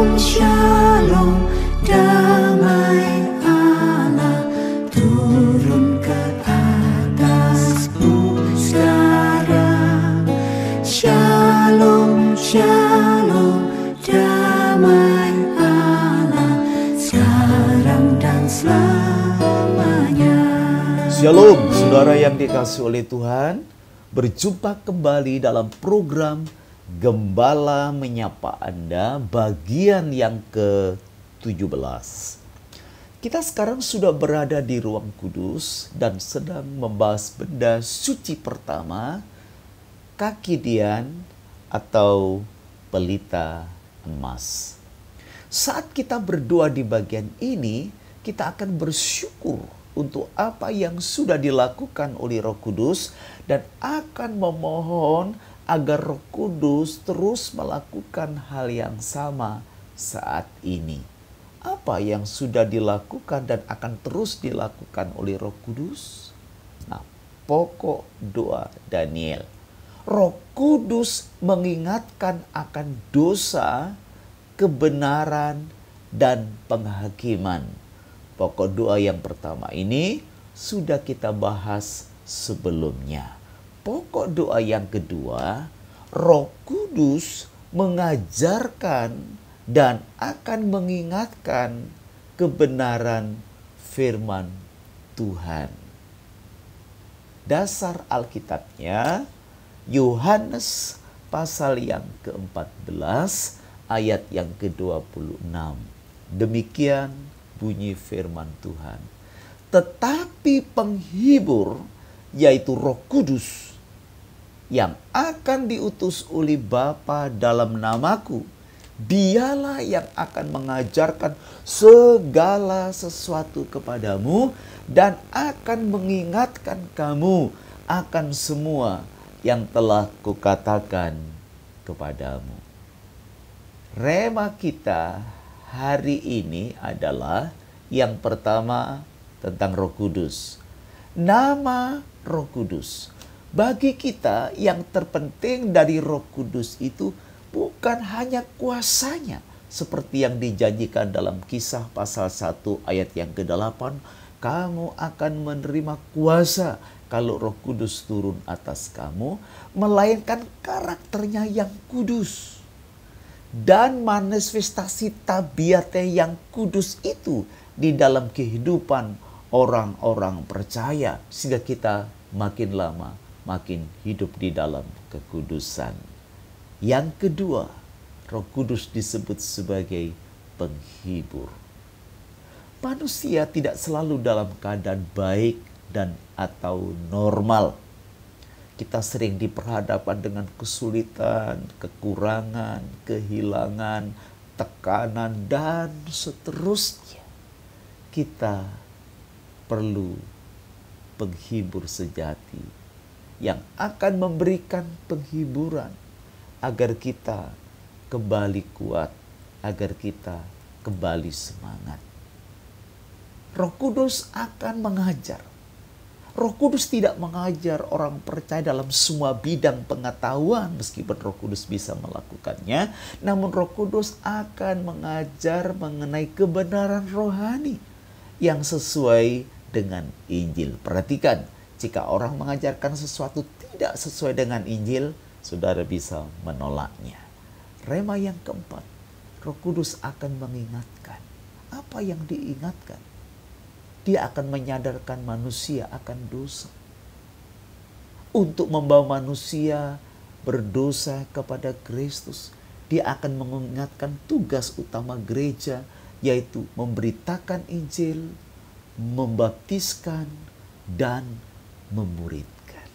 Shalom, damai Allah turun ke atasmu sekarang. Shalom, shalom, damai Allah sekarang dan selamanya. Shalom, saudara yang dikasihi oleh Tuhan. Berjumpa kembali dalam program Gembala Menyapa Anda bagian yang ke-17. Kita sekarang sudah berada di ruang kudus dan sedang membahas benda suci pertama, kaki dian atau pelita emas. Saat kita berdoa di bagian ini, kita akan bersyukur untuk apa yang sudah dilakukan oleh Roh Kudus dan akan memohon agar Roh Kudus terus melakukan hal yang sama saat ini. Apa yang sudah dilakukan dan akan terus dilakukan oleh Roh Kudus? Nah, pokok doa Daniel. Roh Kudus mengingatkan akan dosa, kebenaran, dan penghakiman. Pokok doa yang pertama ini sudah kita bahas sebelumnya. Pokok doa yang kedua, Roh Kudus mengajarkan dan akan mengingatkan kebenaran firman Tuhan. Dasar Alkitabnya, Yohanes pasal yang ke-14 ayat yang ke-26. Demikian bunyi firman Tuhan. Tetapi penghibur, yaitu Roh Kudus, yang akan diutus oleh Bapa dalam namaku, dialah yang akan mengajarkan segala sesuatu kepadamu dan akan mengingatkan kamu akan semua yang telah kukatakan kepadamu. Rema kita hari ini adalah yang pertama tentang Roh Kudus. Nama Roh Kudus. Bagi kita yang terpenting dari Roh Kudus itu bukan hanya kuasanya seperti yang dijanjikan dalam Kisah pasal 1 ayat yang ke-8, kamu akan menerima kuasa kalau Roh Kudus turun atas kamu, melainkan karakternya yang kudus. Dan manifestasi tabiatnya yang kudus itu di dalam kehidupan orang-orang percaya, sehingga kita makin lama makin hidup di dalam kekudusan. Yang kedua, Roh Kudus disebut sebagai penghibur. Manusia tidak selalu dalam keadaan baik dan atau normal. Kita sering diperhadapkan dengan kesulitan, kekurangan, kehilangan, tekanan, dan seterusnya. Kita perlu penghibur sejati yang akan memberikan penghiburan agar kita kembali kuat, agar kita kembali semangat. Roh Kudus akan mengajar. Roh Kudus tidak mengajar orang percaya dalam semua bidang pengetahuan meskipun Roh Kudus bisa melakukannya, namun Roh Kudus akan mengajar mengenai kebenaran rohani yang sesuai dengan Injil. Perhatikan, jika orang mengajarkan sesuatu tidak sesuai dengan Injil, saudara bisa menolaknya. Rema yang keempat, Roh Kudus akan mengingatkan. Apa yang diingatkan? Dia akan menyadarkan manusia akan dosa. Untuk membawa manusia berdosa kepada Kristus, dia akan mengingatkan tugas utama gereja, yaitu memberitakan Injil, membaptiskan, dan memuridkan.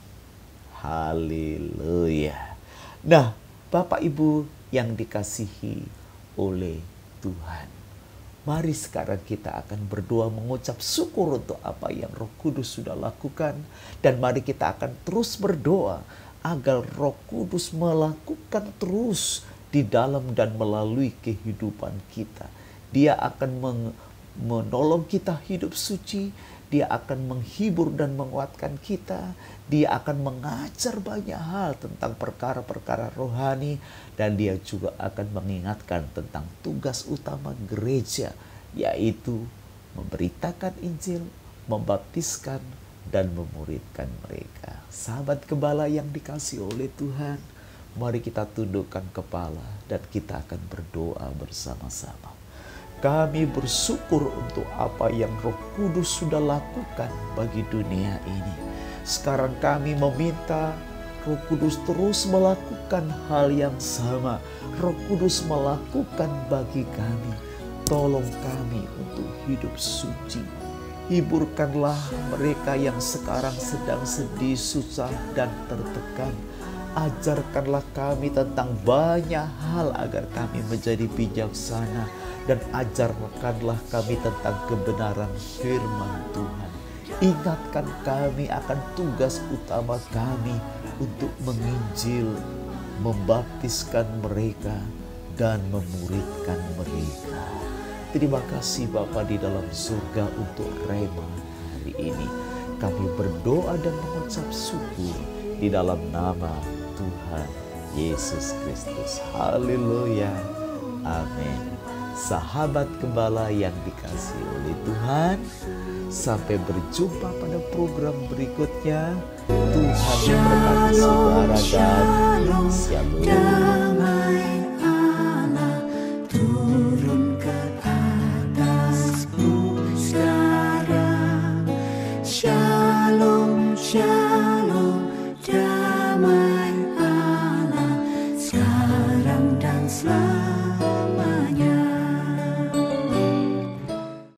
Haleluya. Nah, Bapak Ibu yang dikasihi oleh Tuhan, mari sekarang kita akan berdoa mengucap syukur untuk apa yang Roh Kudus sudah lakukan. Dan mari kita akan terus berdoa agar Roh Kudus melakukan terus di dalam dan melalui kehidupan kita. Dia akan menolong kita hidup suci Dia akan menghibur dan menguatkan kita. Dia akan mengajar banyak hal tentang perkara-perkara rohani. Dan dia juga akan mengingatkan tentang tugas utama gereja, yaitu memberitakan Injil, membaptiskan, dan memuridkan mereka. Sahabat gembala yang dikasihi oleh Tuhan, mari kita tundukkan kepala dan kita akan berdoa bersama-sama. Kami bersyukur untuk apa yang Roh Kudus sudah lakukan bagi dunia ini. Sekarang kami meminta Roh Kudus terus melakukan hal yang sama. Roh Kudus melakukan bagi kami. Tolong kami untuk hidup suci. Hiburkanlah mereka yang sekarang sedang sedih, susah, dan tertekan. Ajarkanlah kami tentang banyak hal agar kami menjadi bijaksana. Dan ajarkanlah kami tentang kebenaran firman Tuhan. Ingatkan kami akan tugas utama kami untuk menginjil, membaptiskan mereka, dan memuridkan mereka. Terima kasih Bapa di dalam surga untuk rema hari ini. Kami berdoa dan mengucap syukur di dalam nama Tuhan Yesus Kristus. Haleluya. Amin. Sahabat gembala yang dikasihi oleh Tuhan, sampai berjumpa pada program berikutnya. Tuhan memberkati saudara dan shalom. Damai Allah turun ke atasku sekarang. Shalom, shalom.